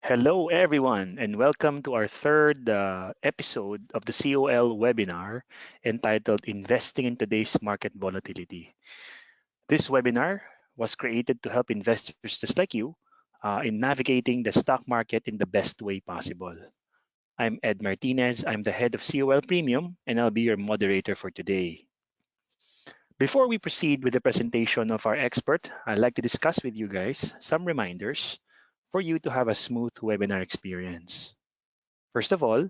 Hello, everyone, and welcome to our third episode of the COL webinar entitled Investing in Today's Market Volatility. This webinar was created to help investors just like you in navigating the stock market in the best way possible. I'm Ed Martinez, I'm the head of COL Premium, and I'll be your moderator for today. Before we proceed with the presentation of our expert, I'd like to discuss with you guys some reminders for you to have a smooth webinar experience. First of all,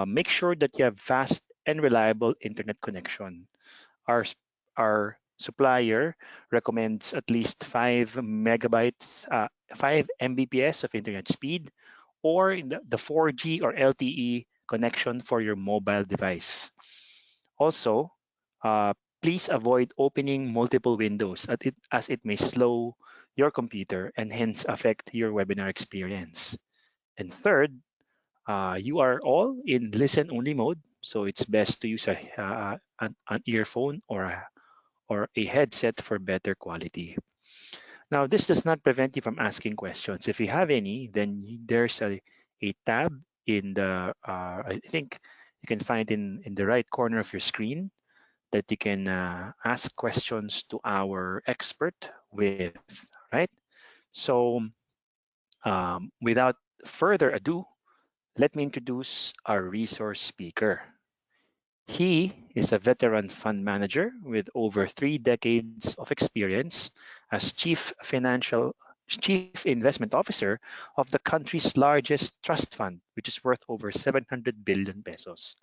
make sure that you have fast and reliable internet connection. Our, our supplier recommends at least 5 megabytes, 5 Mbps of internet speed, or the 4G or LTE connection for your mobile device. Also, please avoid opening multiple windows as it may slow your computer and hence affect your webinar experience. And third, you are all in listen-only mode, so it's best to use an earphone or a headset for better quality. Now, this does not prevent you from asking questions. If you have any, then there's a tab in the, I think you can find in the right corner of your screen that you can ask questions to our expert with, right? So without further ado, let me introduce our resource speaker. He is a veteran fund manager with over 3 decades of experience as Chief Investment Officer of the country's largest trust fund, which is worth over 700 billion pesos.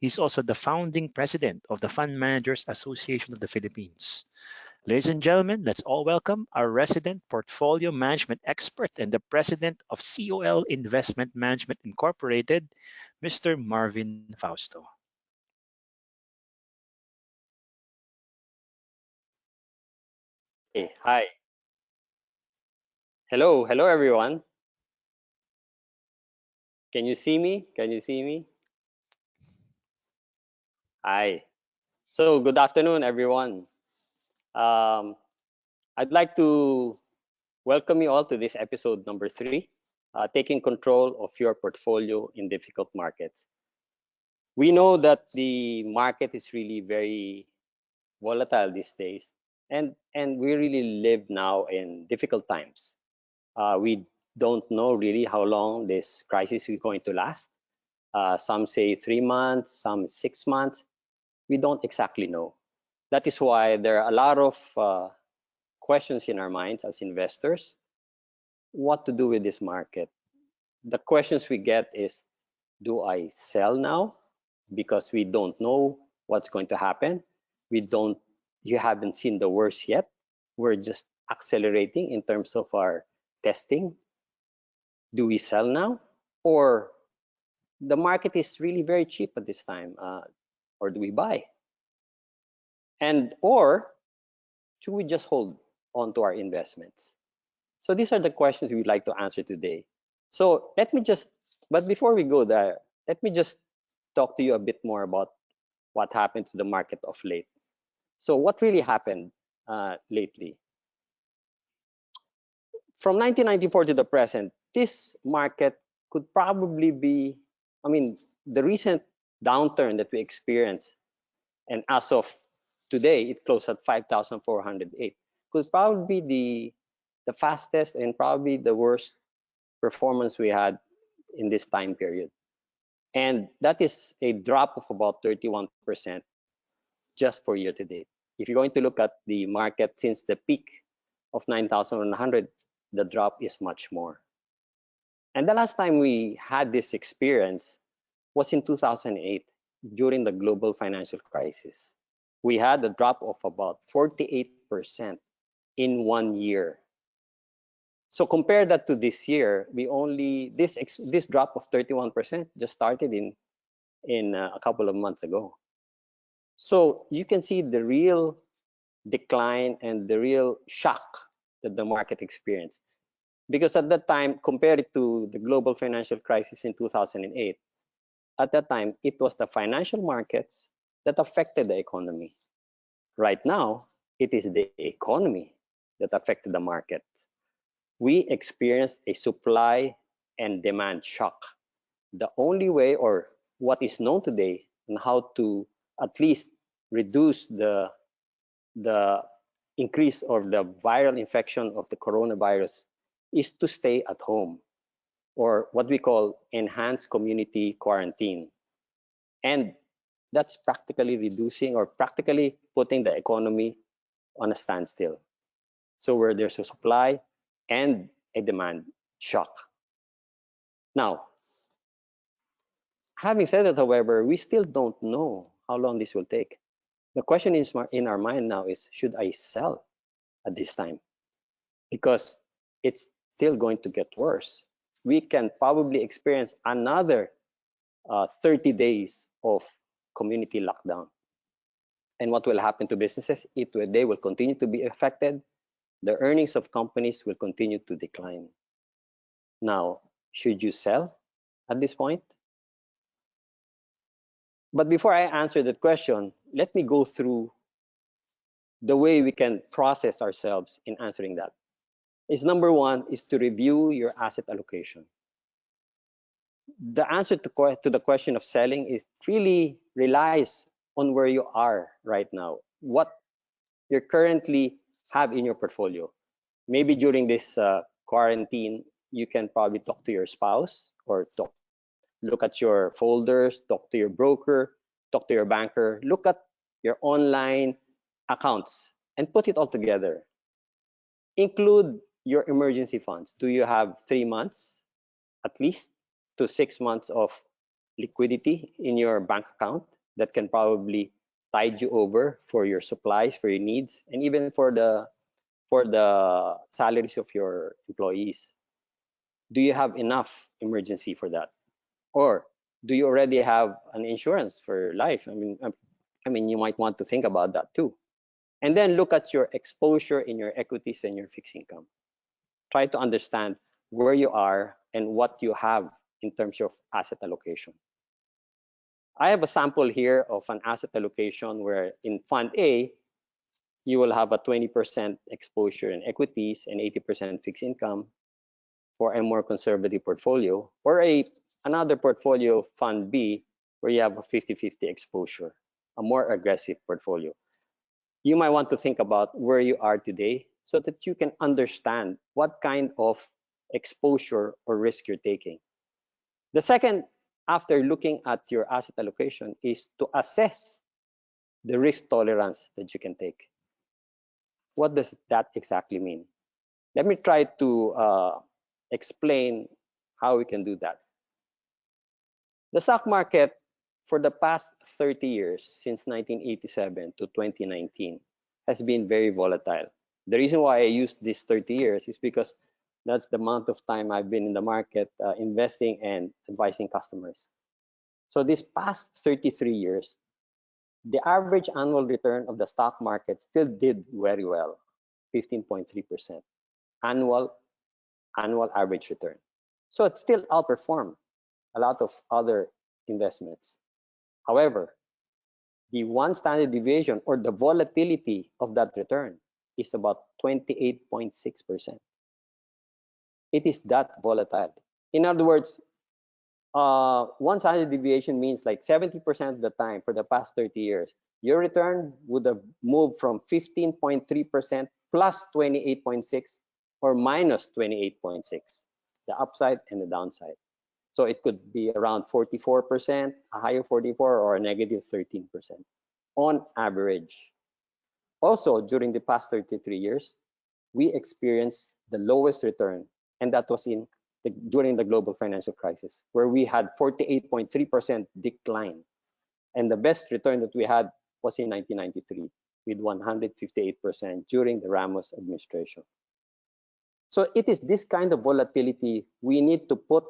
He's also the founding president of the Fund Managers Association of the Philippines. Ladies and gentlemen, let's all welcome our resident portfolio management expert and the president of COL Investment Management Incorporated, Mr. Marvin Fausto. Hey, hi. Hello everyone. Can you see me? Can you see me? Hi. So good afternoon, everyone. Um, I'd like to welcome you all to this episode number 3, taking control of your portfolio in difficult markets. We know that the market is really very volatile these days, and we really live now in difficult times. We don't know really how long this crisis is going to last. Some say 3 months, some 6 months. We don't exactly know. That is why there are a lot of questions in our minds as investors. What to do with this market? The questions we get is, do I sell now? Because we don't know what's going to happen. You haven't seen the worst yet. We're just accelerating in terms of our testing. Do we sell now? Or the market is really very cheap at this time, or do we buy? Or should we just hold on to our investments? So these are the questions we'd like to answer today. So but before we go there, let me just talk to you a bit more about what happened to the market of late. So what really happened lately? From 1994 to the present, this market could probably be, the recent downturn that we experienced, and as of today, it closed at 5,408, could probably be the fastest and probably the worst performance we had in this time period. And that is a drop of about 31% just for year to date. If you're going to look at the market since the peak of 9,100, the drop is much more. And the last time we had this experience was in 2008 during the global financial crisis. We had a drop of about 48% in 1 year. So compare that to this year, this drop of 31% just started in a couple of months ago. So you can see the real decline and the real shock that the market experienced. Because at that time, compared to the global financial crisis in 2008, at that time, it was the financial markets that affected the economy. Right now, it is the economy that affected the market. We experienced a supply and demand shock. The only way, or what is known today, on how to at least reduce the increase or the viral infection of the coronavirus is to stay at home, or what we call enhanced community quarantine. And that's practically reducing or practically putting the economy on a standstill. So where there's a supply and a demand shock. Now, having said that, however, we still don't know how long this will take. The question is in our mind now is, should I sell at this time? Because it's still going to get worse. We can probably experience another 30 days of community lockdown. And what will happen to businesses? They will continue to be affected. The earnings of companies will continue to decline. Now, should you sell at this point? But before I answer that question, let me go through the way we can process ourselves in answering that. Is number one is to review your asset allocation. The answer to the question of selling is really relies on where you are right now, what you currently have in your portfolio. Maybe during this quarantine, you can probably talk to your spouse or look at your folders, talk to your broker, talk to your banker, look at your online accounts and put it all together. Include your emergency funds. Do you have 3 months at least to 6 months of liquidity in your bank account that can probably tide you over for your supplies, for your needs, and even for the salaries of your employees? Do you have enough emergency for that? Or do you already have an insurance for life? I mean, you might want to think about that too. And then look at your exposure in your equities and your fixed income. Try to understand where you are and what you have in terms of asset allocation. I have a sample here of an asset allocation where in Fund A, you will have a 20% exposure in equities and 80% fixed income for a more conservative portfolio, or another portfolio, Fund B, where you have a 50-50 exposure, a more aggressive portfolio. You might want to think about where you are today so that you can understand what kind of exposure or risk you're taking. The second, after looking at your asset allocation, is to assess the risk tolerance that you can take. What does that exactly mean? Let me try to explain how we can do that. The stock market for the past 30 years, since 1987 to 2019, has been very volatile. The reason why I use this 30 years is because that's the amount of time I've been in the market investing and advising customers. So this past 33 years, the average annual return of the stock market still did very well, 15.3% annual average return. So it still outperformed a lot of other investments. However, the one standard deviation or the volatility of that return is about 28.6%. It is that volatile. In other words, one standard deviation means like 70% of the time for the past 30 years, your return would have moved from 15.3% plus 28.6 or minus 28.6, the upside and the downside. So it could be around 44%, a higher 44, or a negative 13% on average. Also, during the past 33 years, we experienced the lowest return, and that was during the global financial crisis, where we had 48.3% decline. And the best return that we had was in 1993 with 158% during the Ramos administration. So it is this kind of volatility we need to put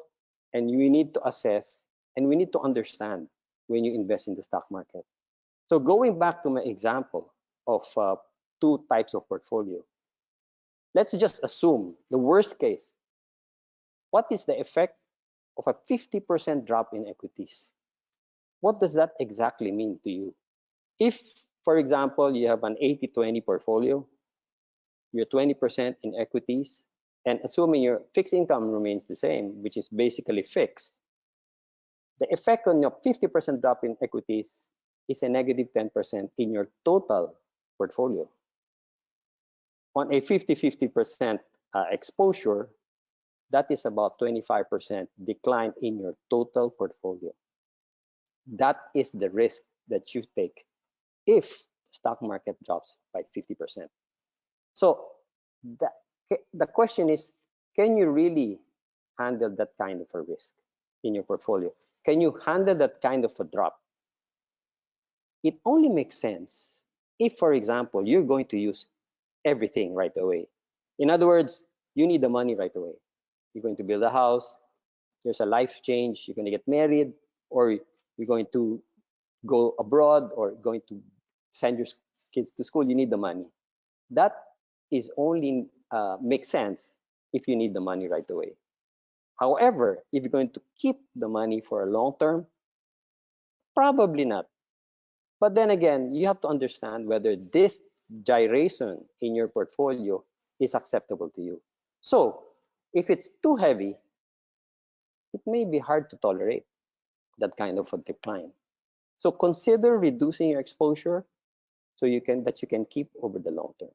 and we need to assess and we need to understand when you invest in the stock market. So going back to my example of two types of portfolio, let's just assume the worst case. What is the effect of a 50% drop in equities? What does that exactly mean to you? If, for example, you have an 80-20 portfolio, you're 20% in equities and assuming your fixed income remains the same, which is basically fixed, the effect on your 50% drop in equities is a negative 10% in your total portfolio. On a 50-50% exposure, that is about 25% decline in your total portfolio. That is the risk that you take if the stock market drops by 50%. So the, the question is, can you really handle that kind of a risk in your portfolio? Can you handle that kind of a drop? It only makes sense if, for example, you're going to use everything right away. In other words, you need the money right away. You're going to build a house, there's a life change, you're going to get married, or you're going to go abroad, or going to send your kids to school. You need the money. That is only makes sense if you need the money right away. However, if you're going to keep the money for a long term, probably not. But then again, you have to understand whether this gyration in your portfolio is acceptable to you. So if it's too heavy, it may be hard to tolerate that kind of a decline. So consider reducing your exposure so you can keep over the long term.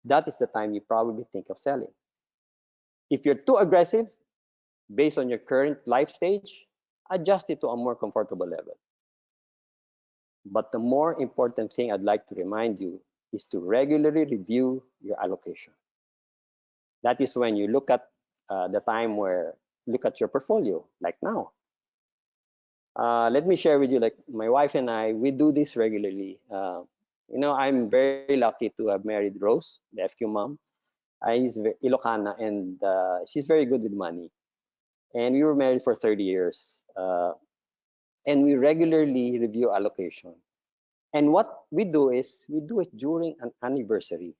That is the time you probably think of selling. If you're too aggressive based on your current life stage, adjust it to a more comfortable level. But the more important thing I'd like to remind you is to regularly review your allocation. That is when you look at the time where look at your portfolio, like now. Let me share with you, like my wife and I, we do this regularly. I'm very lucky to have married Rose, the FQ mom. He's Ilocana, and she's very good with money. And we were married for 30 years. And we regularly review allocation. And what we do is we do it during an anniversary.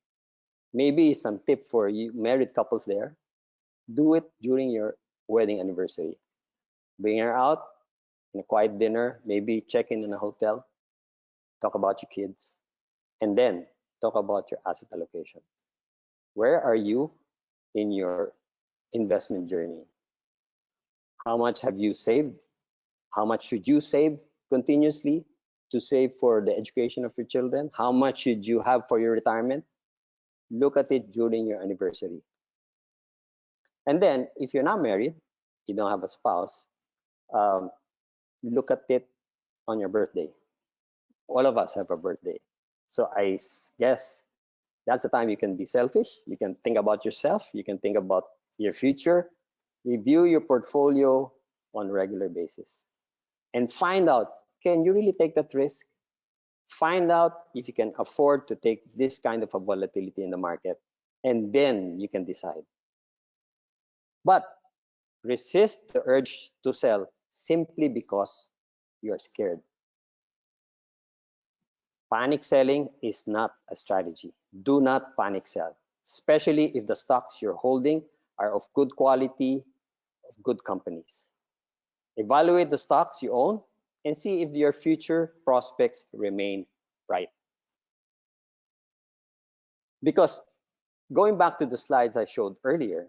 Maybe some tip for you married couples there. Do it during your wedding anniversary. Bring her out in a quiet dinner, maybe check in a hotel, talk about your kids, and then talk about your asset allocation. Where are you in your investment journey? How much have you saved? How much should you save continuously to save for the education of your children? How much should you have for your retirement? Look at it during your anniversary. And then, if you're not married, you don't have a spouse, um, look at it on your birthday. All of us have a birthday. So I guess that's the time you can be selfish. You can think about yourself. You can think about your future. Review your portfolio on a regular basis and find out, can you really take that risk? Find out if you can afford to take this kind of a volatility in the market, and then you can decide. But resist the urge to sell simply because you're scared. Panic selling is not a strategy. Do not panic sell, especially if the stocks you're holding are of good quality, of good companies. Evaluate the stocks you own and see if your future prospects remain bright. Because going back to the slides I showed earlier,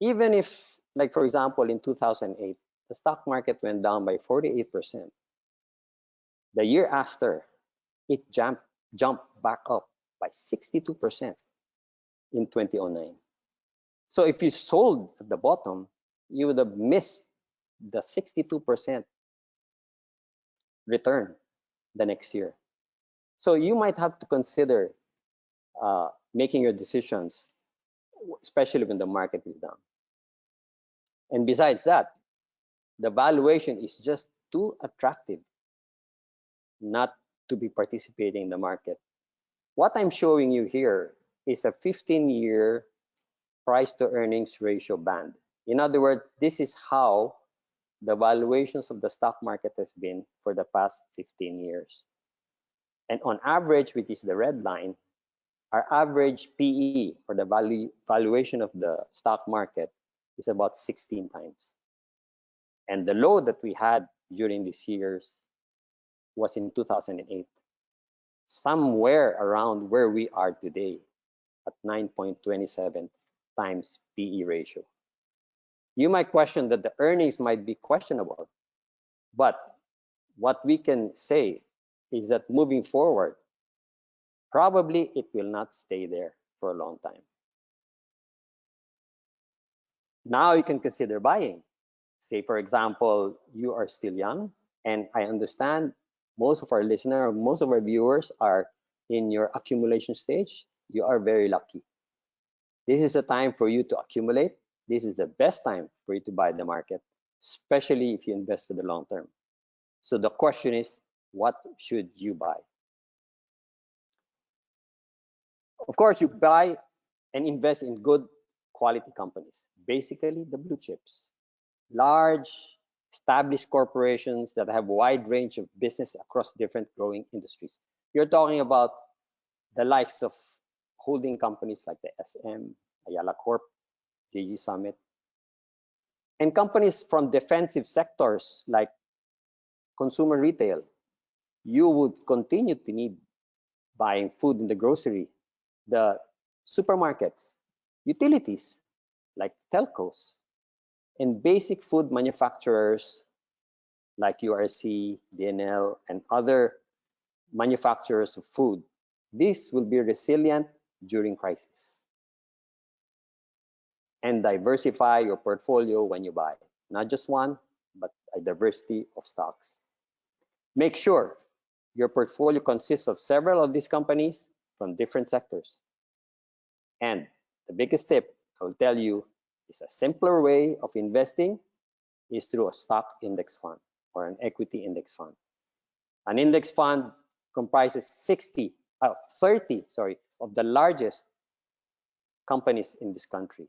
even if, like for example, in 2008, the stock market went down by 48%, the year after, it jumped back up by 62% in 2009. So if you sold at the bottom, you would have missed the 62% return the next year. So you might have to consider making your decisions, especially when the market is down. And besides that, the valuation is just too attractive not to be participating in the market. What I'm showing you here is a 15-year price to earnings ratio band. In other words, this is how the valuations of the stock market has been for the past 15 years. And on average, which is the red line, our average PE, or the valuation of the stock market, is about 16 times. And the low that we had during these years was in 2008, somewhere around where we are today. at 9.27 times PE ratio. You might question that the earnings might be questionable, but what we can say is that moving forward, probably it will not stay there for a long time. Now you can consider buying. Say, for example, you are still young, and I understand most of our listeners, most of our viewers are in your accumulation stage. You are very lucky. This is a time for you to accumulate. This is the best time for you to buy the market, especially if you invest for the long term. So the question is, what should you buy? Of course, you buy and invest in good quality companies, basically the blue chips, large established corporations that have a wide range of business across different growing industries. You're talking about the likes of holding companies like the SM, Ayala Corp, JG Summit, and companies from defensive sectors like consumer retail. You would continue to need buying food in the grocery, the supermarkets, utilities like telcos, and basic food manufacturers like URC, DNL, and other manufacturers of food. This will be resilient during crisis. And diversify your portfolio when you buy, not just one, but a diversity of stocks. Make sure your portfolio consists of several of these companies from different sectors. And the biggest tip I will tell you is a simpler way of investing is through a stock index fund or an equity index fund. An index fund comprises 30 of the largest companies in this country.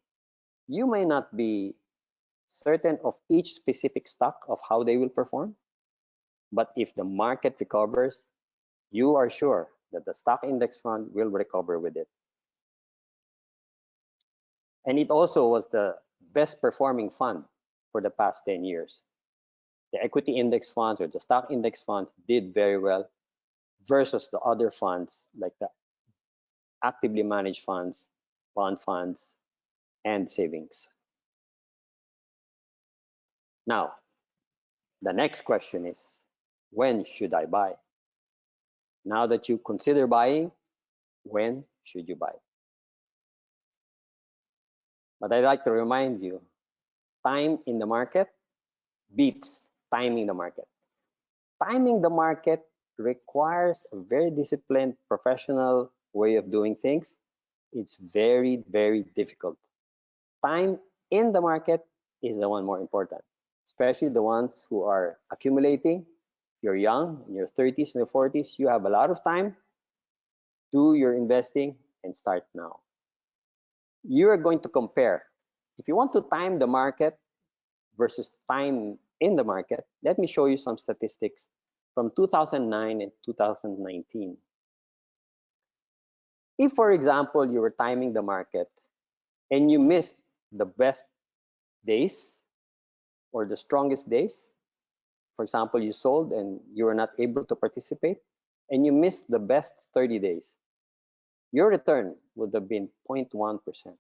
You may not be certain of each specific stock of how they will perform, but if the market recovers, you are sure that the stock index fund will recover with it. And it also was the best performing fund for the past 10 years. The equity index funds or the stock index funds did very well versus the other funds like the actively managed funds, bond funds, and savings. Now, the next question is, when should I buy? Now that you consider buying, when should you buy? But I'd like to remind you, time in the market beats timing the market. Timing the market requires a very disciplined, professional way of doing things. It's very, very difficult. Time in the market is the one more important, especially the ones who are accumulating. You're young, in your 30s and your 40s, you have a lot of time. Do your investing and start now. You are going to compare. If you want to time the market versus time in the market, let me show you some statistics from 2009 and 2019. If, for example, you were timing the market and you missed the best days or the strongest days, for example, you sold and you were not able to participate, and you missed the best 30 days, your return would have been 0.1%.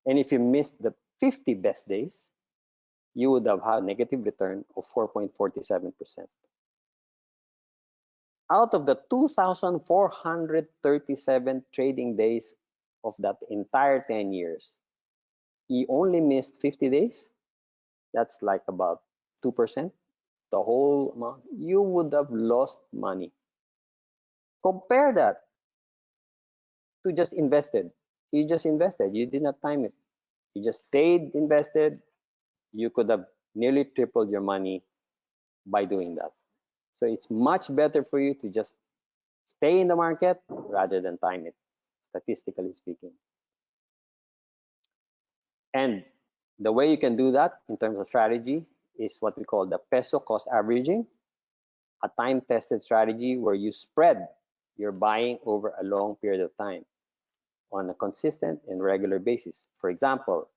And if you missed the 50 best days, you would have had a negative return of 4.47%. Out of the 2,437 trading days of that entire 10 years, you only missed 50 days. That's like about 2%. The whole amount, you would have lost money. Compare that to just invested. You just invested, you did not time it. You just stayed invested. You could have nearly tripled your money by doing that. So it's much better for you to just stay in the market rather than time it, statistically speaking. And the way you can do that in terms of strategy is what we call the peso cost averaging, a time-tested strategy where you spread your buying over a long period of time on a consistent and regular basis. For example,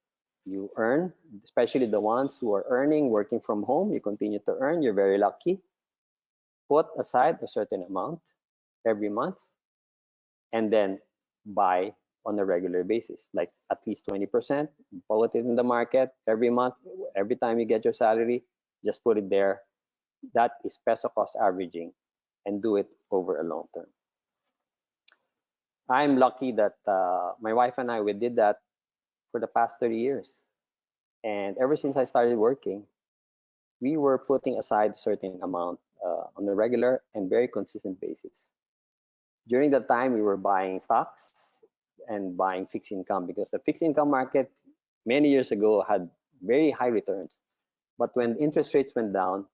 you earn, especially the ones who are earning, working from home, you continue to earn, you're very lucky. Put aside a certain amount every month, and then buy on a regular basis, like at least 20%, pull it in the market every month, every time you get your salary, just put it there. That is peso cost averaging, and do it over a long term. I'm lucky that my wife and I, we did that for the past 30 years. And ever since I started working, we were putting aside a certain amount on a regular and very consistent basis. During that time, we were buying stocks and buying fixed income, because the fixed income market many years ago had very high returns. But when interest rates went down,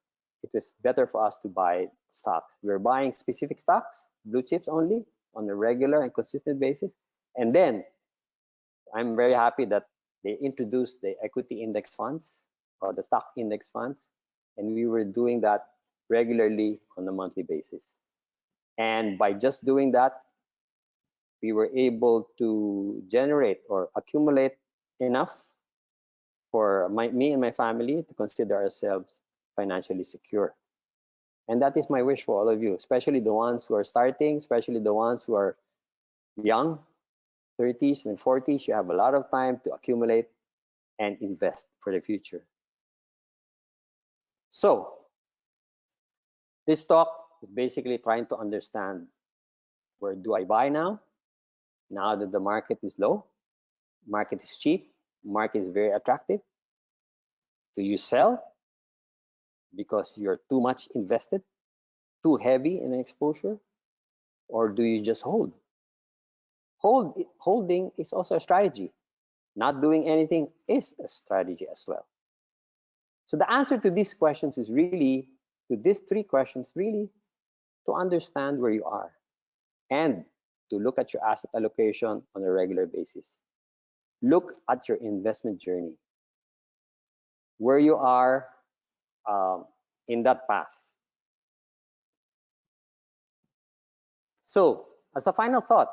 it was better for us to buy stocks. We were buying specific stocks, blue chips only, on a regular and consistent basis. And then I'm very happy that they introduced the equity index funds or the stock index funds. And we were doing that regularly on a monthly basis. And by just doing that, we were able to generate or accumulate enough for me and my family to consider ourselves financially secure. And that is my wish for all of you, especially the ones who are starting, especially the ones who are young, 30s and 40s. You have a lot of time to accumulate and invest for the future. So this talk is basically trying to understand, where do I buy now that the market is low, market is cheap, market is very attractive? Do you sell because you're too much invested, too heavy in exposure, or do you just hold? Holding is also a strategy. Not doing anything is a strategy as well. So the answer to these questions is really, to these three questions, really to understand where you are and to look at your asset allocation on a regular basis. Look at your investment journey, where you are in that path. So as a final thought,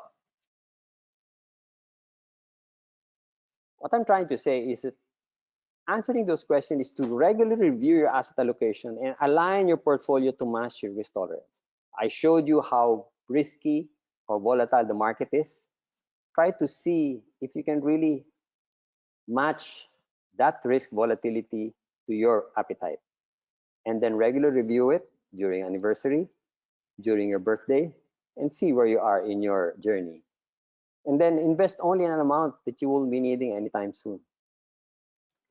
what I'm trying to say is that answering those questions is to regularly review your asset allocation and align your portfolio to match your risk tolerance. I showed you how risky or volatile the market is. Try to see if you can really match that risk volatility to your appetite. And then regularly review it during anniversary, during your birthday, and see where you are in your journey. And then invest only in an amount that you will be needing anytime soon,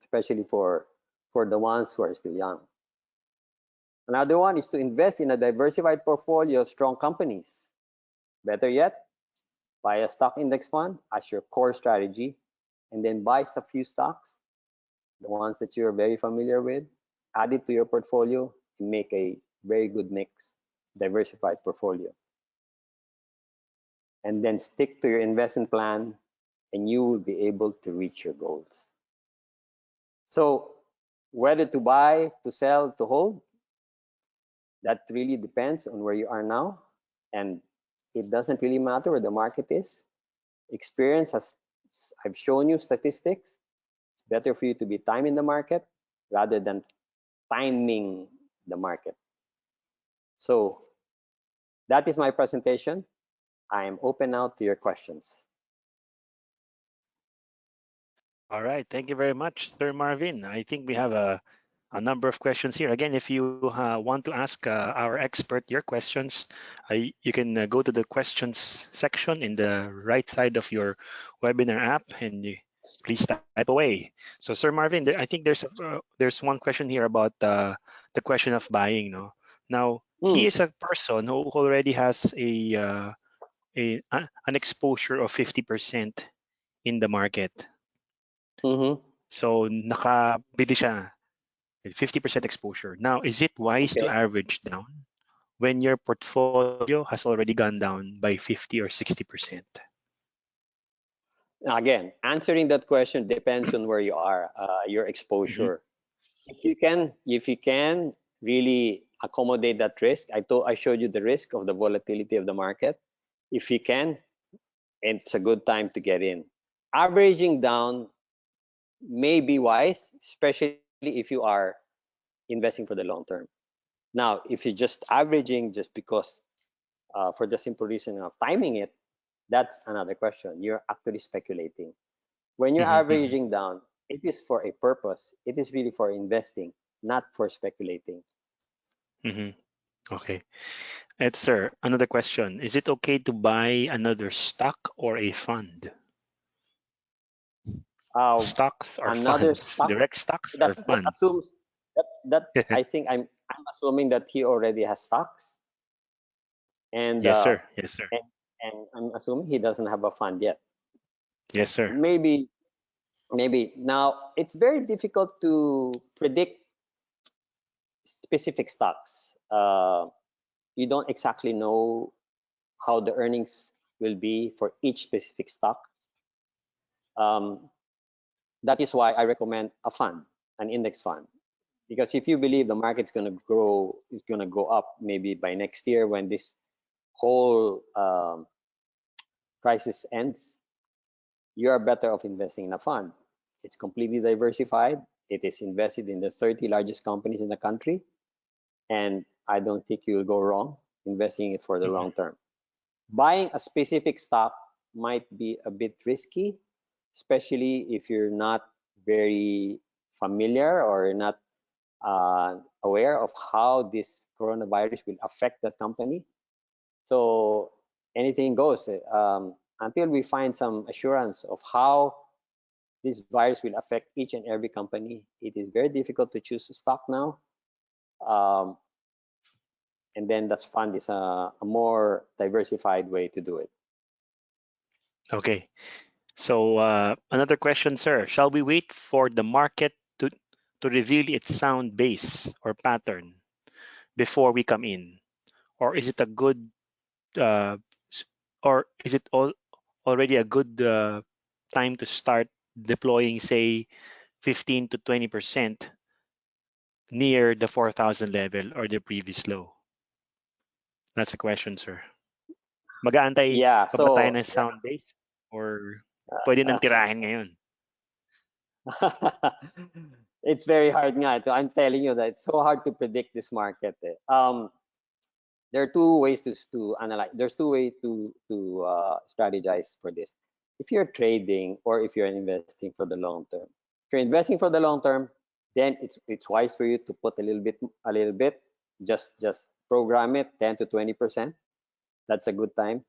especially for the ones who are still young. Another one is to invest in a diversified portfolio of strong companies. Better yet, buy a stock index fund as your core strategy, and then buy a few stocks, the ones that you're very familiar with, add it to your portfolio, and make a very good mix, diversified portfolio. And then stick to your investment plan, and you will be able to reach your goals. So whether to buy, to sell, to hold, that really depends on where you are now. And it doesn't really matter where the market is. Experience has, I've shown you statistics. It's better for you to be timing the market rather than timing the market. So that is my presentation. I am open now to your questions. All right. Thank you very much, Sir Marvin. I think we have a number of questions here. Again, if you want to ask our expert your questions, you can go to the questions section in the right side of your webinar app, and please type away. So, Sir Marvin, I think there's one question here about the question of buying. No, now he Mm, is a person who already has an exposure of 50% in the market. mm-hmm. So nakabili siya with 50% exposure. Now, is it wise to Okay. average down when your portfolio has already gone down by 50 or 60%? Again, answering that question depends on where you are, your Hmm. exposure. If you can really accommodate that risk, I showed you the risk of the volatility of the market. If you can, it's a good time to get in. Averaging down may be wise, especially if you are investing for the long term. Now, if you're just averaging just because for the simple reason of timing it, That's another question. You're actually speculating. When you're Mm-hmm, mm-hmm, averaging down, it is for a purpose. It is really for investing, not for speculating. mm-hmm. Okay. And sir, another question. Is it okay to buy another stock or a fund? Uh, Stocks or Another funds? stock Direct stocks or that fund? assumes that I think I'm assuming that he already has stocks, and Yes, sir. Yes, sir. and, and I'm assuming he doesn't have a fund yet. Yes, sir. Maybe now it's very difficult to predict specific stocks. You don't exactly know how the earnings will be for each specific stock. Um, that is why I recommend a fund, an index fund. Because if you believe the market's going to grow, it's going to go up maybe by next year when this whole crisis ends, you are better off investing in a fund. It's completely diversified. It is invested in the 30 largest companies in the country. And I don't think you'll go wrong investing it for the Mhm. long term. Buying a specific stock might be a bit risky, especially if you're not very familiar or not aware of how this coronavirus will affect the company. So anything goes until we find some assurance of how this virus will affect each and every company. It is very difficult to choose a stock now. Um, and then that fund is a more diversified way to do it. Okay. So another question, sir. Shall we wait for the market to reveal its sound base or pattern before we come in, or is it a good uh, s- or is it already a good time to start deploying, say, 15 to 20% near the 4,000 level or the previous low? That's the question, sir. Mag-aantay Yeah, pa ba tayo so ng sound base or pwede nang tirahin ngayon? it's very hard nga. I'm telling you that it's so hard to predict this market. Eh. There are two ways to analyze. There's two ways to strategize for this. If you're trading or if you're investing for the long term. If you're investing for the long term, then it's wise for you to put a little bit, just program it 10 to 20%. That's a good time.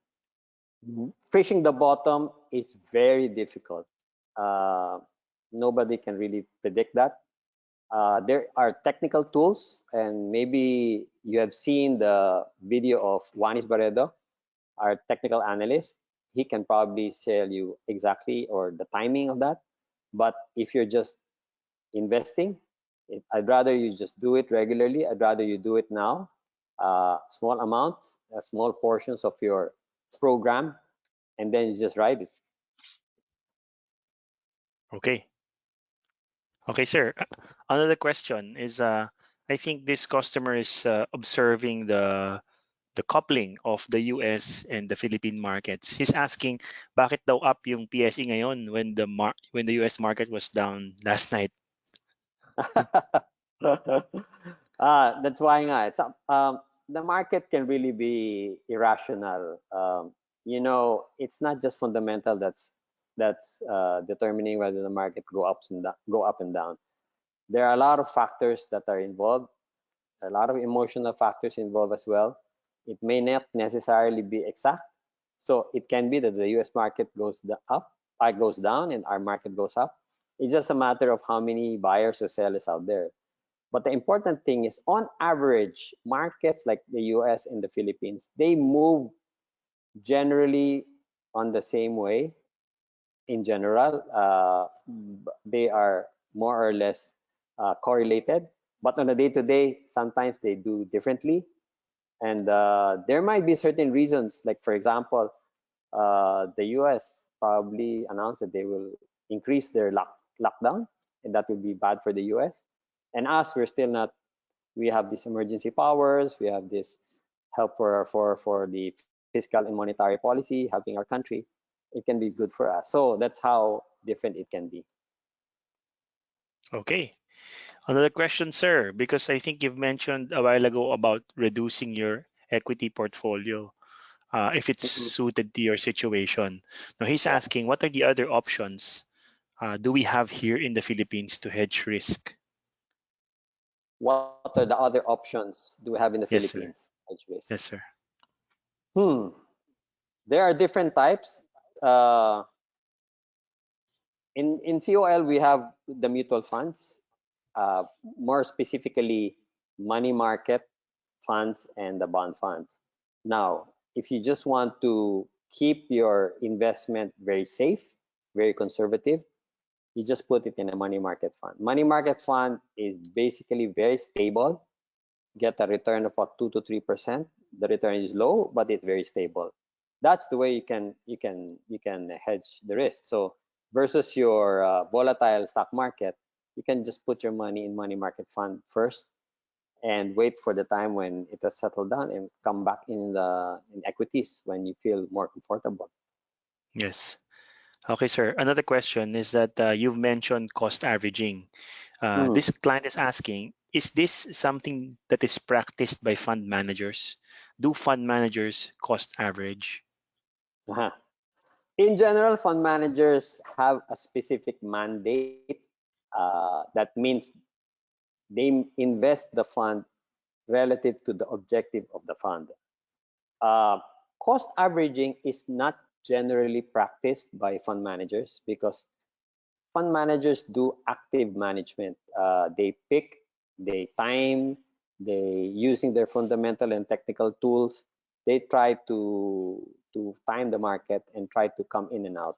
Fishing the bottom is very difficult. Uh, Nobody can really predict that. There are technical tools, and maybe you have seen the video of Juanis Barredo, our technical analyst. He can probably tell you exactly or the timing of that. But if you're just investing, I'd rather you just do it regularly. I'd rather you do it now, small amounts, small portions of your program, and then you just ride it. Okay. Okay, sir. Another question is I think this customer is observing the coupling of the US and the Philippine markets. He's asking bakit daw up yung PSE ngayon when when the US market was down last night. That's why nga, the market can really be irrational. It's not just fundamental that's determining whether the market go up and down. There are a lot of factors that are involved, a lot of emotional factors involved as well. It may not necessarily be exact. So it can be that the US market goes down, and our market goes up. It's just a matter of how many buyers or sellers out there. But the important thing is, on average, markets like the US and the Philippines, they move generally on the same way in general. They are more or less correlated, but on a day to day, sometimes they do differently. And there might be certain reasons, like, for example, the US probably announced that they will increase their lockdown, and that will be bad for the US. And us, we're still not, we have these emergency powers, we have this help for the fiscal and monetary policy helping our country. It can be good for us. So that's how different it can be. Okay. Another question, sir, because I think you've mentioned a while ago about reducing your equity portfolio. if it's Mhm. suited to your situation. Now he's Yeah. asking, what are the other options do we have here in the Philippines to hedge risk? What are the other options do we have in the Yes, sir. Philippines? Hedge risk. Yes, sir. Hmm. There are different types. Uh, in COL, we have the mutual funds, uh, more specifically, money market funds and the bond funds. Now, if you just want to keep your investment very safe, very conservative, you just put it in a money market fund. Money market fund is basically very stable, get a return of about 2 to 3%. The return is low, but it's very stable. That's the way you can hedge the risk. So versus your volatile stock market, you can just put your money in money market fund first and wait for the time when it has settled down and come back in equities when you feel more comfortable. Yes. Okay, sir. Another question is that you've mentioned cost averaging. Hmm. This client is asking, is this something that is practiced by fund managers? Do fund managers cost average? Uh-huh. In general, fund managers have a specific mandate. That means they invest the fund relative to the objective of the fund. Uh, Cost averaging is not generally practiced by fund managers because fund managers do active management. They pick, they time, they using their fundamental and technical tools. They try to time the market and try to come in and out.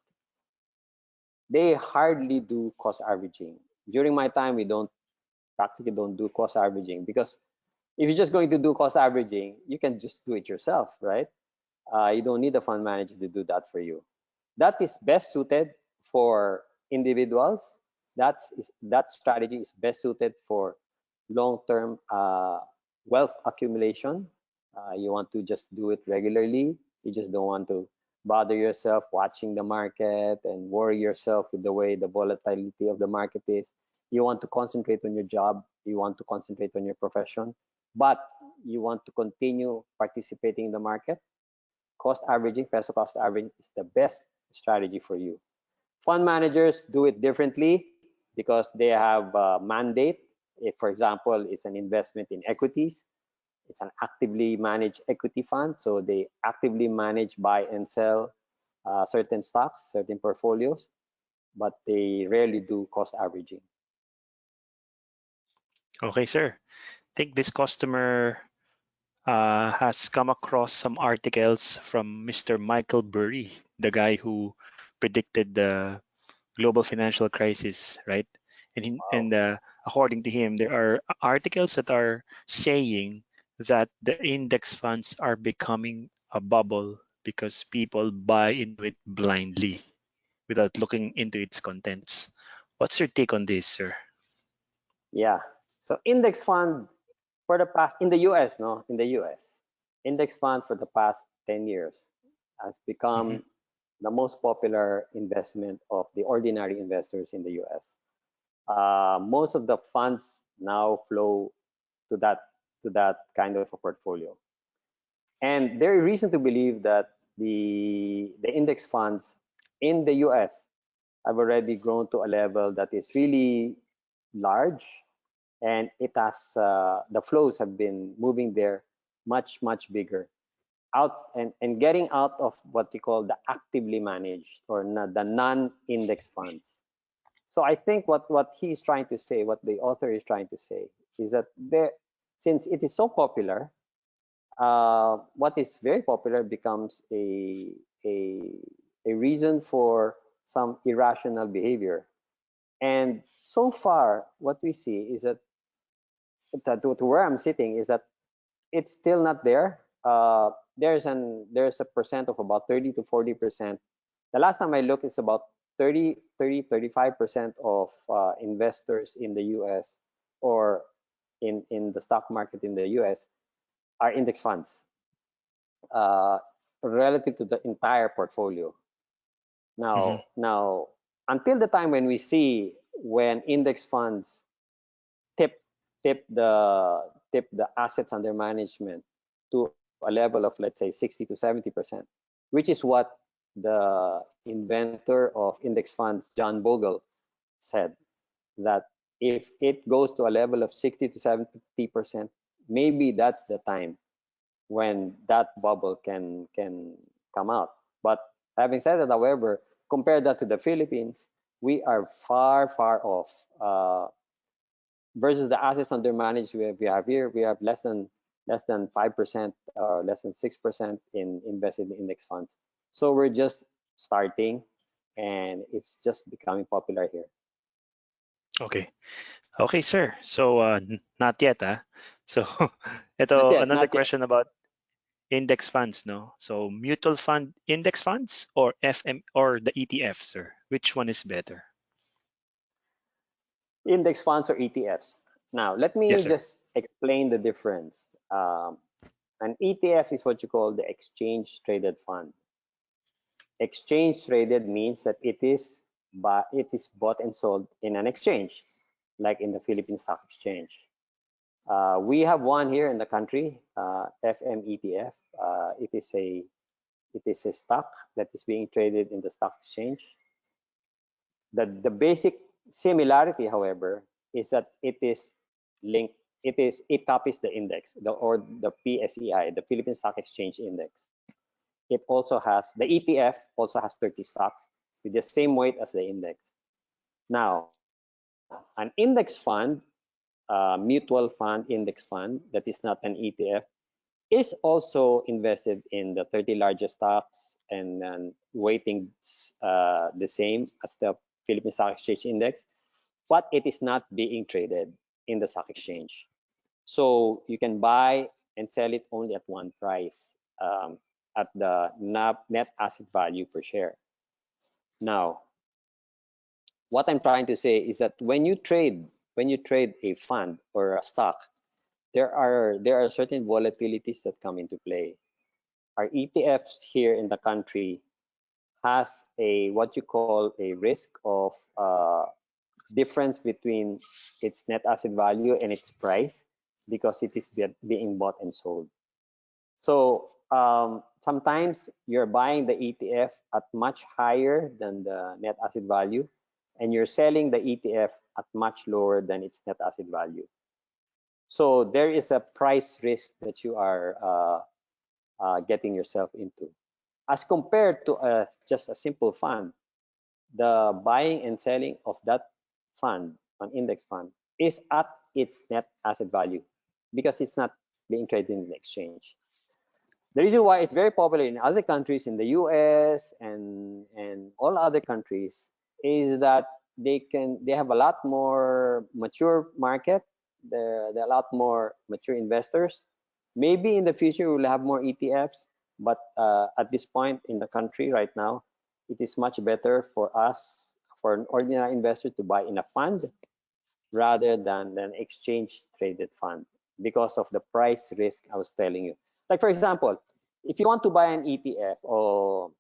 They hardly do cost averaging. During my time, we don't practically don't do cost averaging because if you're just going to do cost averaging, you can just do it yourself, right? You don't need a fund manager to do that for you. That is best suited for individuals. That strategy is best suited for long-term wealth accumulation. You want to just do it regularly. You just don't want to bother yourself watching the market and worry yourself with the way the volatility of the market is. You want to concentrate on your job. You want to concentrate on your profession, but you want to continue participating in the market. Cost averaging, peso cost averaging is the best strategy for you. Fund managers do it differently because they have a mandate. If, for example, it's an investment in equities, it's an actively managed equity fund. So they actively manage, buy, and sell certain stocks, certain portfolios, but they rarely do cost averaging. Okay, sir. I think this customer has come across some articles from Mr. Michael Burry, the guy who predicted the global financial crisis, right? Wow. According to him, there are articles that are saying that the index funds are becoming a bubble because people buy into it blindly without looking into its contents. What's your take on this, sir? Yeah. So index fund for the past in the US, no, in the US, index fund for the past 10 years has Hmm. become the most popular investment of the ordinary investors in the US. Most of the funds now flow to that kind of a portfolio, and there is reason to believe that the index funds in the US have already grown to a level that is really large, and it has the flows have been moving there much bigger out and getting out of what you call the actively managed or the non-index funds. So I think what he's trying to say, what the author is trying to say, is that there, since it is so popular, what is very popular becomes a a reason for some irrational behavior. And so far, what we see is that to where I'm sitting is that it's still not there. There's a percent of about 30 to 40%. The last time I looked, it's about 35% of investors in the US or in the stock market in the US are index funds uh, relative to the entire portfolio. Hmm. Now, until the time when we see when index funds tip tip the assets under management to a level of, let's say, 60 to 70%, which is what the inventor of index funds, John Bogle, said, that if it goes to a level of 60 to 70%, maybe that's the time when that bubble can come out. But having said that, however, compare that to the Philippines, we are far off. Versus the assets under management we have here, we have less than 5% or less than 6% in invested in index funds. So we're just starting, and it's just becoming popular here. Okay. Okay, sir. So not yet, ah. So Not ito yet, another not yet. question about index funds, no? So mutual fund index funds or FM or the ETF, sir? Which one is better? Index funds or ETFs. Now, let Yes, me sir. just explain the difference. An ETF is what you call the exchange traded fund. Exchange traded means that it is bought and sold in an exchange, like in the Philippine Stock Exchange. We have one here in the country, FMETF. It is a stock that is being traded in the stock exchange. The basic similarity, however, is that it is linked. It copies the index, or the PSEI, the Philippine Stock Exchange Index. It also has the ETF, also has 30 stocks with the same weight as the index. Now, an index fund, mutual fund, index fund that is not an ETF, is also invested in the 30 largest stocks and weightings the same as the Philippine Stock Exchange Index, but it is not being traded in the stock exchange. So you can buy and sell it only at one price, at the net asset value per share. Now, what I'm trying to say is that when you trade a fund or a stock, there are certain volatilities that come into play. Our ETFs here in the country has a what you call a risk of difference between its net asset value and its price, because it is being bought and sold. So sometimes you're buying the ETF at much higher than the net asset value, and you're selling the ETF at much lower than its net asset value. So there is a price risk that you are getting yourself into. As compared to just a simple fund, the buying and selling of that fund, an index fund, is at its net asset value, because it's not being traded in the exchange. The reason why it's very popular in other countries, in the US and all other countries, is that they have a lot more mature market. There are a lot more mature investors. Maybe in the future we'll have more ETFs, but at this point in the country right now, it is much better for an ordinary investor to buy in a fund rather than an exchange traded fund, because of the price risk I was telling you. Like, for example, if you want to buy an ETF, or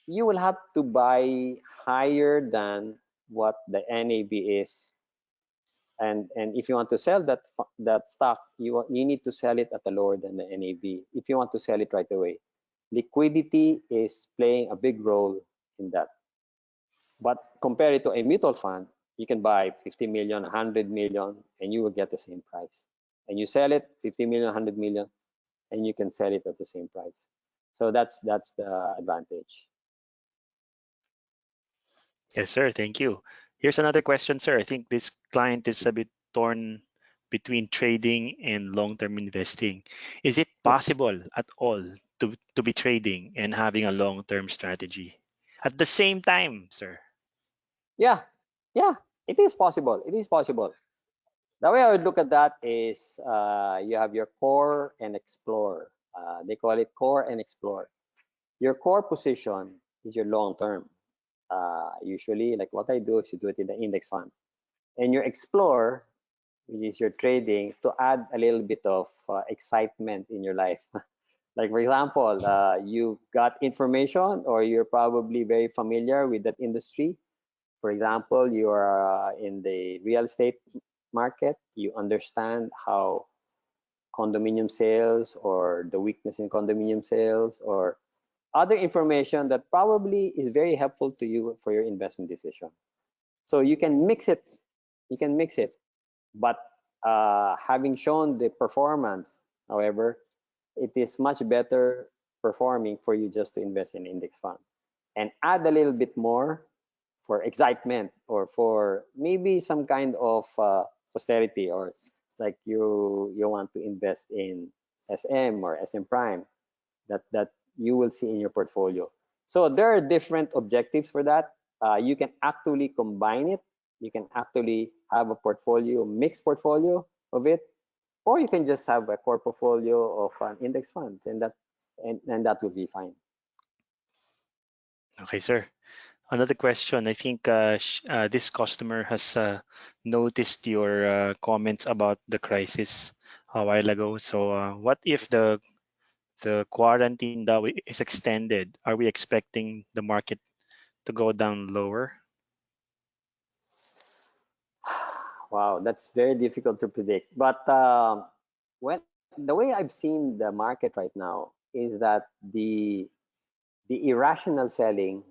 you will have to buy higher than what the NAV is, and if you want to sell that stock, you need to sell it at a lower than the NAV if you want to sell it right away. Liquidity is playing a big role in that. But compare it to a mutual fund, you can buy 50 million, 100 million, and you will get the same price. And you sell it 50 million, 100 million, and you can sell it at the same price. So that's the advantage. Yes, sir. Thank you. Here's another question, sir. I think this client is a bit torn between trading and long-term investing. Is it possible at all to be trading and having a long-term strategy at the same time, sir? Yeah, yeah, it is possible. It is possible. The way I would look at that is, you have your core and explore. They call it core and explore. Your core position is your long term. Usually, like what I do is you do it in the index fund. And your explore, which is your trading, to add a little bit of excitement in your life. Like, for example, you've got information, or you're probably very familiar with that industry. For example, you are in the real estate market. You understand how condominium sales or the weakness in condominium sales or other information that probably is very helpful to you for your investment decision. So you can mix it. You can mix it. But having shown the performance, however, it is much better performing for you just to invest in index fund and add a little bit more for excitement or for maybe some kind of posterity, or like you want to invest in SM or SM Prime that you will see in your portfolio. So there are different objectives for that. You can actually combine it. You can actually have a portfolio, mixed portfolio of it, or you can just have a core portfolio of an index fund, and that will be fine. Okay, sir. Another question. I think this customer has noticed your comments about the crisis a while ago. So, what if the quarantine that is extended? Are we expecting the market to go down lower? Wow, that's very difficult to predict. But when the way I've seen the market right now is that the irrational selling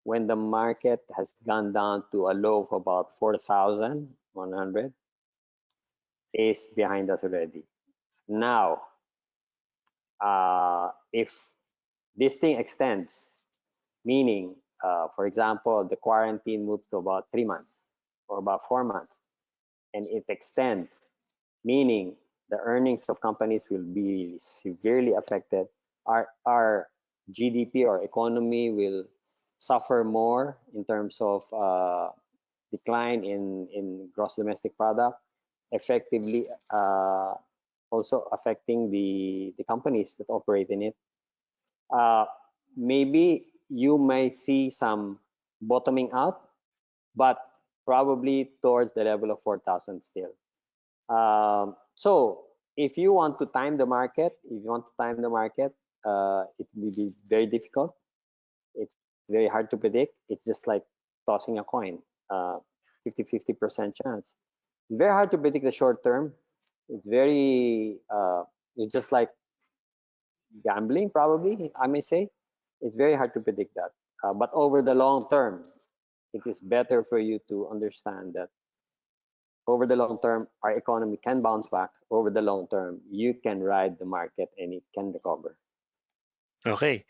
when the market has gone down to a low of about 4,100 is behind us already. Now, if this thing extends, meaning, for example, the quarantine moves to about 3 months or about 4 months, and it extends, meaning the earnings of companies will be severely affected. Our GDP or economy will suffer more in terms of decline in gross domestic product, effectively also affecting the companies that operate in it. Uh, Maybe you may see some bottoming out, but probably towards the level of 4,000 still. So if you want to time the market, it will be very difficult. It's very hard to predict. It's just like tossing a coin, uh, 50-50% chance. It's very hard to predict the short term. It's very, it's just like gambling, probably, I may say. It's very hard to predict that. But over the long term, it is better for you to understand that over the long term, our economy can bounce back. Over the long term, you can ride the market and it can recover. Okay.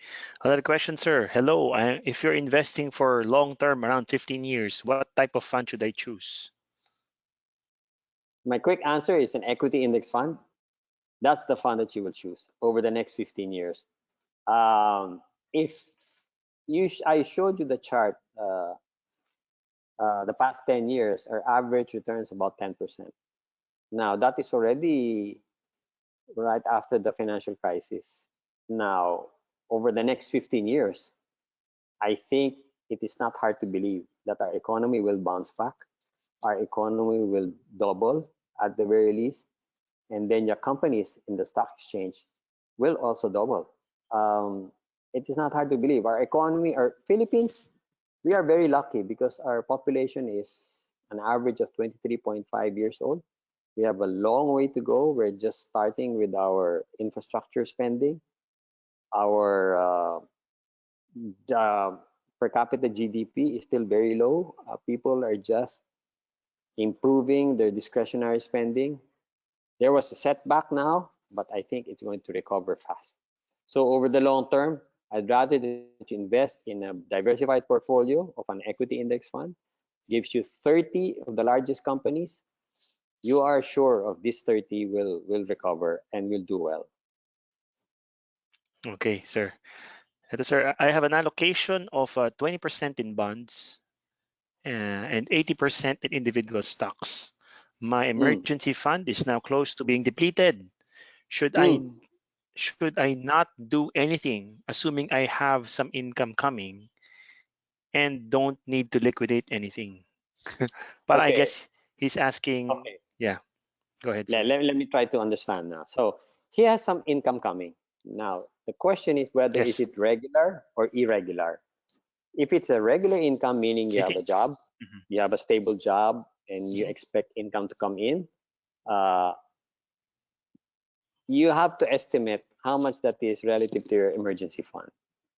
Another question, sir. Hello. If you're investing for long term, around 15 years, what type of fund should I choose? My quick answer is an equity index fund. That's the fund that you will choose over the next 15 years. If I showed you the chart, the past 10 years, our average returns about 10%. Now, that is already right after the financial crisis. Now, over the next 15 years, I think it is not hard to believe that our economy will bounce back. Our economy will double at the very least. And then your companies in the stock exchange will also double. It is not hard to believe. Our economy, our Philippines, we are very lucky because our population is an average of 23.5 years old. We have a long way to go. We're just starting with our infrastructure spending. Our per capita GDP is still very low. People are just improving their discretionary spending. There was a setback now, but I think it's going to recover fast. So over the long term, I'd rather that you invest in a diversified portfolio of an equity index fund, gives you 30 of the largest companies. You are sure of these 30 will recover and will do well. Okay, sir. Ito, sir, I have an allocation of 20% in bonds and 80% in individual stocks. My Mm. emergency fund is now close to being depleted. Should Mm. I not do anything, assuming I have some income coming and don't need to liquidate anything? But I Okay. guess he's asking, Okay. yeah, go ahead, Let, sir. let, let me try to understand now. So he has some income coming. Now, the question is whether is Yes, it regular or irregular. If it's a regular income, meaning you I have a think. job, Mhm, you have a stable job, and you mhm. expect income to come in, uh, you have to estimate how much that is relative to your emergency fund.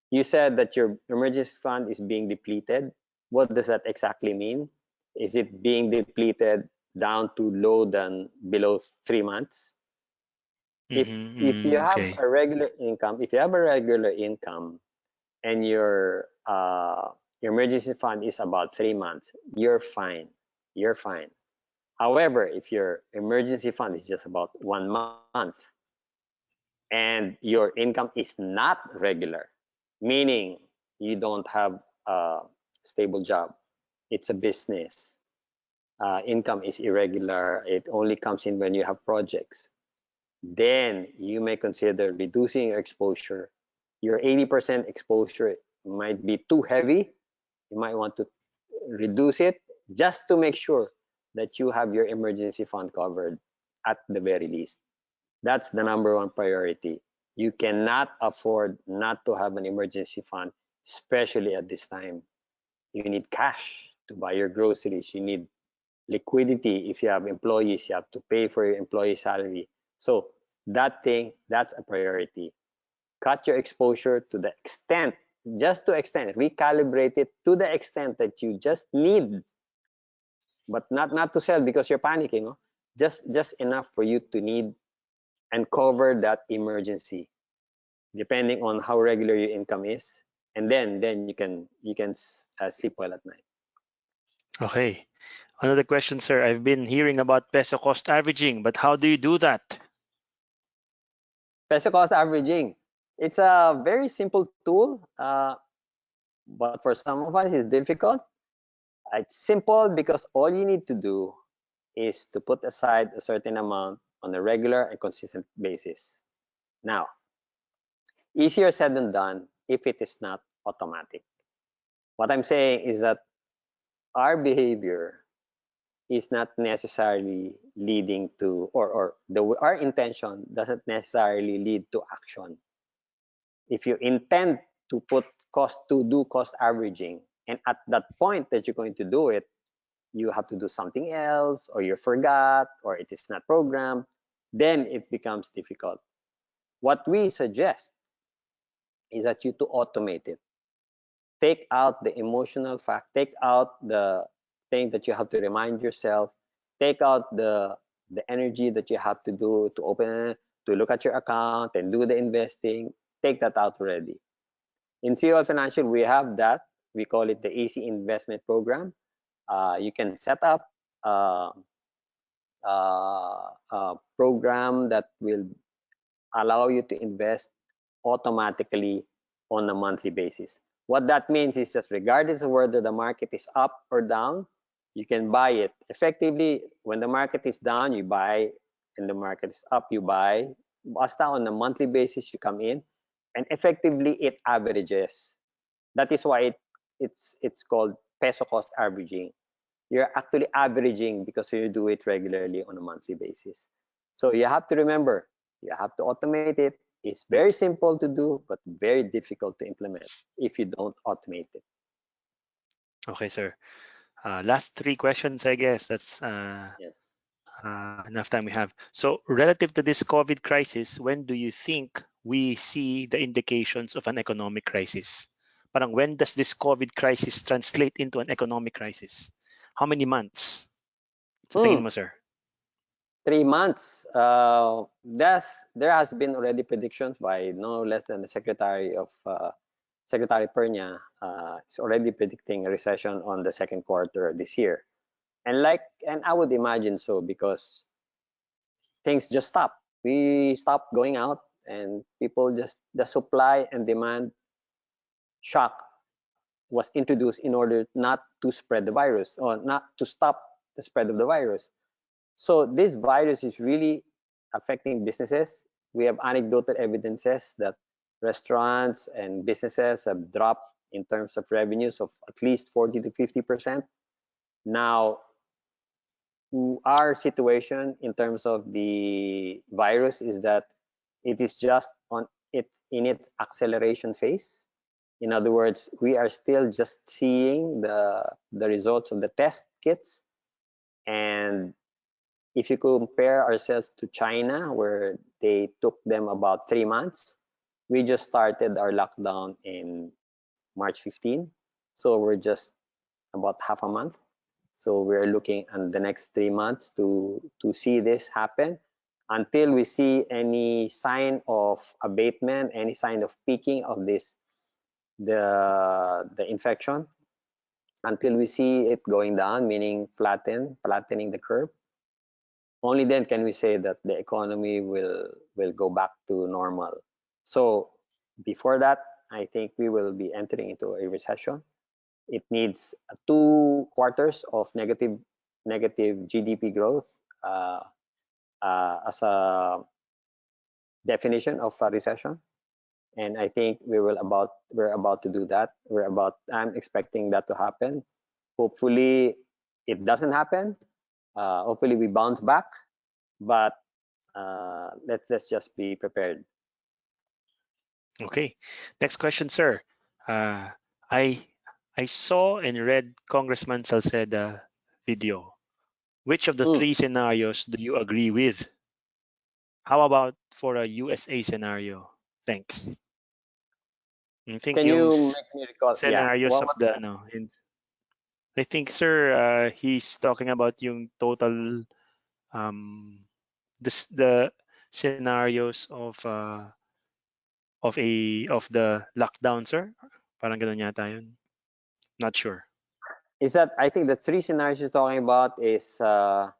You said that your emergency fund is being depleted. What does that exactly mean? Is it being depleted down to low than below 3 months? If you have Okay. a regular income, if you have a regular income and your emergency fund is about 3 months, you're fine. You're fine. However, if your emergency fund is just about 1 month and your income is not regular, meaning you don't have a stable job, it's a business, income is irregular, it only comes in when you have projects, then you may consider reducing your exposure. Your 80% exposure might be too heavy. You might want to reduce it just to make sure that you have your emergency fund covered at the very least. That's the number one priority. You cannot afford not to have an emergency fund, especially at this time. You need cash to buy your groceries. You need liquidity. If you have employees, you have to pay for your employee salary. So that's a priority. Cut your exposure to the extent, just to extent, recalibrate it to the extent that you just need, but not to sell because you're panicking. No? Just enough for you to need and cover that emergency, depending on how regular your income is, and then you can sleep well at night. Okay. Another question, sir. I've been hearing about peso cost averaging, but how do you do that? Peso cost averaging. It's a very simple tool, but for some of us, it's difficult. It's simple because all you need to do is to put aside a certain amount on a regular and consistent basis. Now, easier said than done if it is not automatic. What I'm saying is that our behavior is not necessarily leading to, our intention doesn't necessarily lead to action. If you intend to do cost averaging, and at that point that you're going to do it, you have to do something else, or you forgot, or it is not programmed, then it becomes difficult. What we suggest is that you to automate it. Take out the emotional fact, take out the thing that you have to remind yourself, take out the energy that you have to do to open, to look at your account and do the investing. Take that out already. In COL Financial, we have that. We call it the AC Investment Program. You can set up a program that will allow you to invest automatically on a monthly basis. What that means is that regardless of whether the market is up or down, you can buy it. Effectively, when the market is down, you buy, and the market is up, you buy. Basta on a monthly basis, you come in, and effectively it averages. That is why it's called peso cost averaging. You're actually averaging because you do it regularly on a monthly basis. So you have to remember, you have to automate it. It's very simple to do, but very difficult to implement if you don't automate it. Okay, sir. Last three questions, I guess. That's Yeah. enough time we have. So, relative to this COVID crisis, when do you think we see the indications of an economic crisis? Parang when does this COVID crisis translate into an economic crisis? How many months? Sa tingin Hmm. mo, sir? 3 months. There has been already predictions by no less than the Secretary Pernia. Is already predicting a recession on the second quarter this year, and I would imagine so because things just stopped. We stopped going out, and people just the supply and demand shock was introduced in order not to spread the virus or not to stop the spread of the virus. So this virus is really affecting businesses. We have anecdotal evidences that restaurants and businesses have dropped in terms of revenues of at least 40 to 50%. Now, our situation in terms of the virus is that it is just on its in its acceleration phase. In other words, we are still just seeing the results of the test kits, and if you compare ourselves to China, where they took them about 3 months, we just started our lockdown in March 15. So we're just about half a month. So we're looking at the next 3 months to see this happen until we see any sign of abatement, any sign of peaking of this the infection, until we see it going down, meaning flattening the curve. Only then can we say that the economy will go back to normal. So before that, I think we will be entering into a recession. It needs 2 quarters of negative GDP growth as a definition of a recession. And I think we're about to do that. I'm expecting that to happen. Hopefully, it doesn't happen. Hopefully, we bounce back. But let's just be prepared. Okay. Next question, sir. Uh, I I saw and read Congressman Salceda video. Which of the Mm. three scenarios do you agree with? How about for a USA scenario? Thanks. I think Can yung you make me recall? Yeah. scenarios of What? the no, I think sir, he's talking about yung total um the scenarios of the lockdown, sir. Parang ganun yata yun. Not sure. Is that? I think the three scenarios you're talking about is that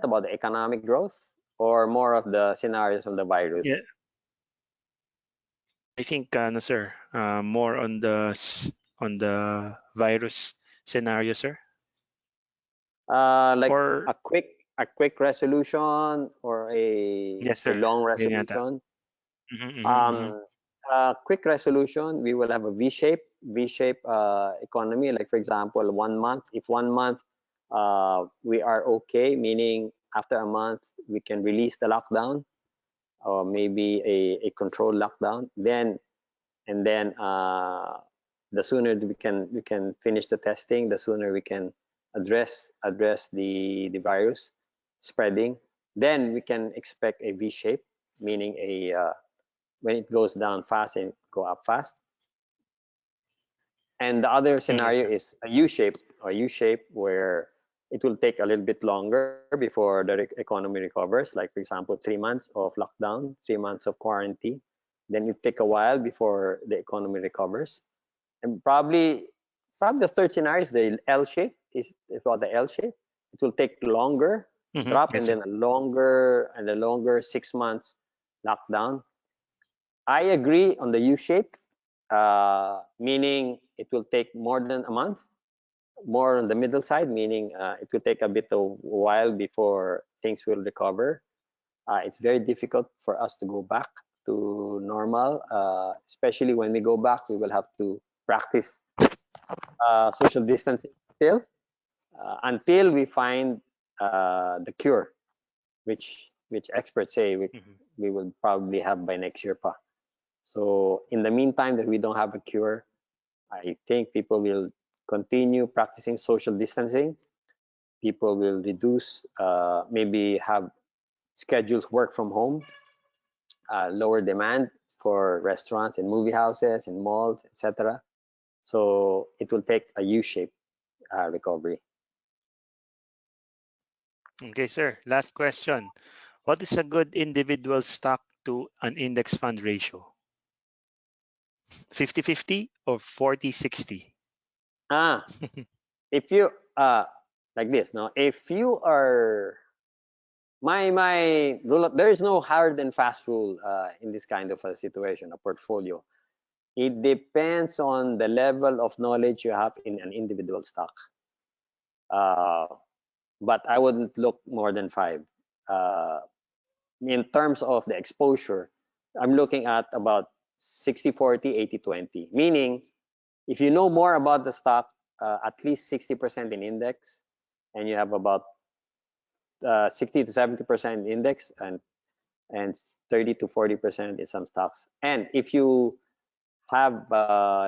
about the economic growth or more of the scenarios of the Yeah, virus? I think no, sir. More on on the virus scenario, sir. Like Or a quick resolution or yes, a sir. long Yun yata. resolution. Mhm, mhm, mhm. Um, quick resolution, we will have a V shape economy. Like for example, 1 month. If 1 month we are okay, meaning after a month we can release the lockdown or maybe a controlled lockdown. Then the sooner we can finish the testing, the sooner we can address the virus spreading. Then we can expect a V shape, meaning a when it goes down fast and go up fast. And the other Yes, scenario sir. is a U shape where it will take a little bit longer before the economy recovers. Like for example, 3 months of lockdown, 3 months of quarantine. Then it take a while before the economy recovers. And probably the third scenario is the L shape. Is about the L shape. It will take longer drop Yes, and sir. then a longer 6 months lockdown. I agree on the U shape, meaning it will take more than a month. More on the middle side, meaning it will take a bit of while before things will recover. It's very difficult for us to go back to normal, especially when we go back, we will have to practice social distancing still until we find the cure, which experts say Mhm. we will probably have by next year. So in the meantime that we don't have a cure, I think people will continue practicing social distancing. People will reduce, maybe have schedules work from home, lower demand for restaurants and movie houses and malls, etc. So it will take a U-shaped recovery. Okay, sir. Last question. What is a good individual stock to an index fund ratio? 50-50 or 40-60? Ah, if you like this, no, if you are my rule, there is no hard and fast rule in this kind of a situation, a portfolio. It depends on the level of knowledge you have in an individual stock. Uh, but I wouldn't look more than five. Uh, in terms of the exposure, I'm looking at about 60-40, 80-20. Meaning, if you know more about the stock, at least 60% in index, and you have about 60 to 70% in index, and 30 to 40% in some stocks. And if you have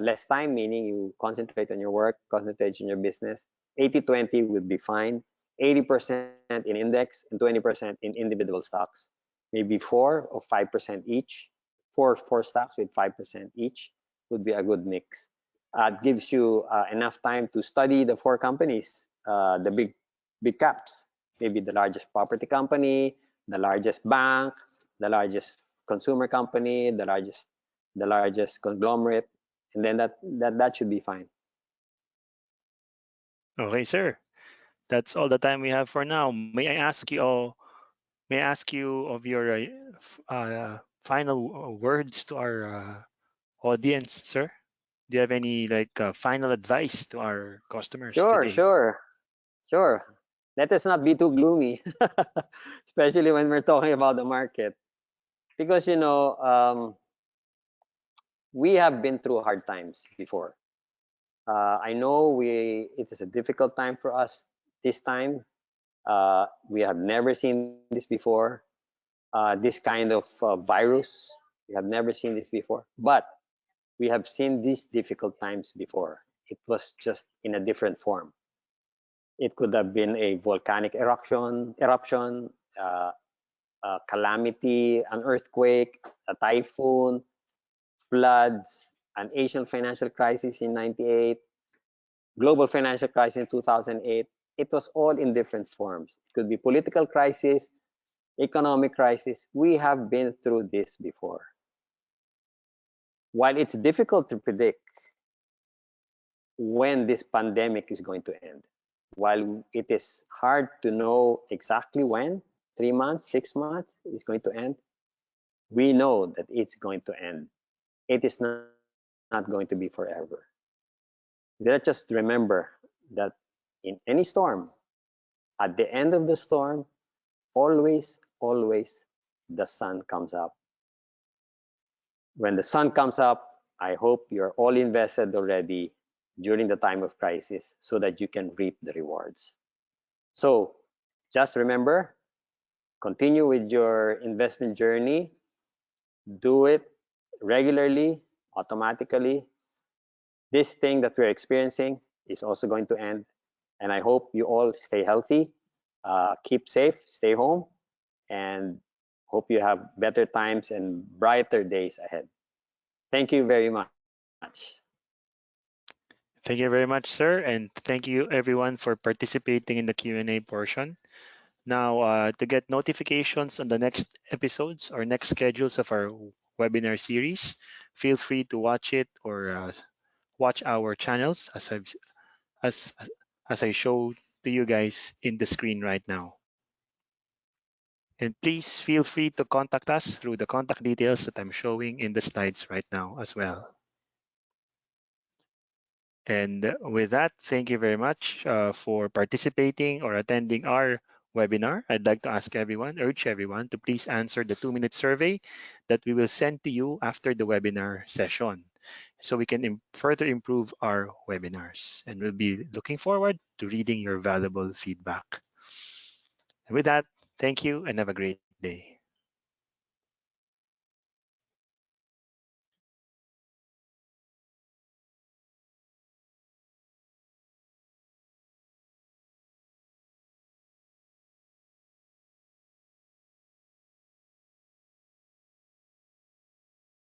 less time, meaning you concentrate on your work, concentrate on your business, 80-20 would be fine. 80% in index and 20% in individual stocks. Maybe 4 or 5% each. Four stocks with 5% each would be a good mix. It gives you enough time to study the four companies, the big caps, maybe the largest property company, the largest bank, the largest consumer company, the largest conglomerate, and then that should be fine. Okay, sir. That's all the time we have for now. May I ask you of your final words to our audience, sir? Do you have any final advice to our customers Sure, today? sure, sure. Let us not be too gloomy, especially when we're talking about the market, because we have been through hard times before. I know it is a difficult time for us this time. We have never seen this before. This kind of virus, we have never seen this before. But we have seen these difficult times before. It was just in a different form. It could have been a volcanic eruption, a calamity, an earthquake, a typhoon, floods, an Asian financial crisis in '98, global financial crisis in 2008. It was all in different forms. It could be political crisis, economic crisis. We have been through this before. While it's difficult to predict when this pandemic is going to end, while it is hard to know exactly when, 3 months, 6 months, it's going to end, we know that it's going to end. It is not going to be forever. Let's just remember that in any storm, at the end of the storm, always the sun comes up. When the sun comes up, I hope you're all invested already during the time of crisis so that you can reap the rewards. So just remember, continue with your investment journey. Do it regularly, automatically. This thing that we're experiencing is also going to end. And I hope you all stay healthy, keep safe, stay home, and hope you have better times and brighter days ahead. Thank you very much. Thank you very much, sir, and thank you everyone for participating in the Q&A portion. Now, to get notifications on the next episodes or next schedules of our webinar series, feel free to watch it or watch our channels as as I show to you guys in the screen right now. And please feel free to contact us through the contact details that I'm showing in the slides right now as well. And with that, thank you very much for participating or attending our webinar. I'd like to urge everyone to please answer the 2-minute survey that we will send to you after the webinar session so we can further improve our webinars. And we'll be looking forward to reading your valuable feedback. And with that, thank you and have a great day.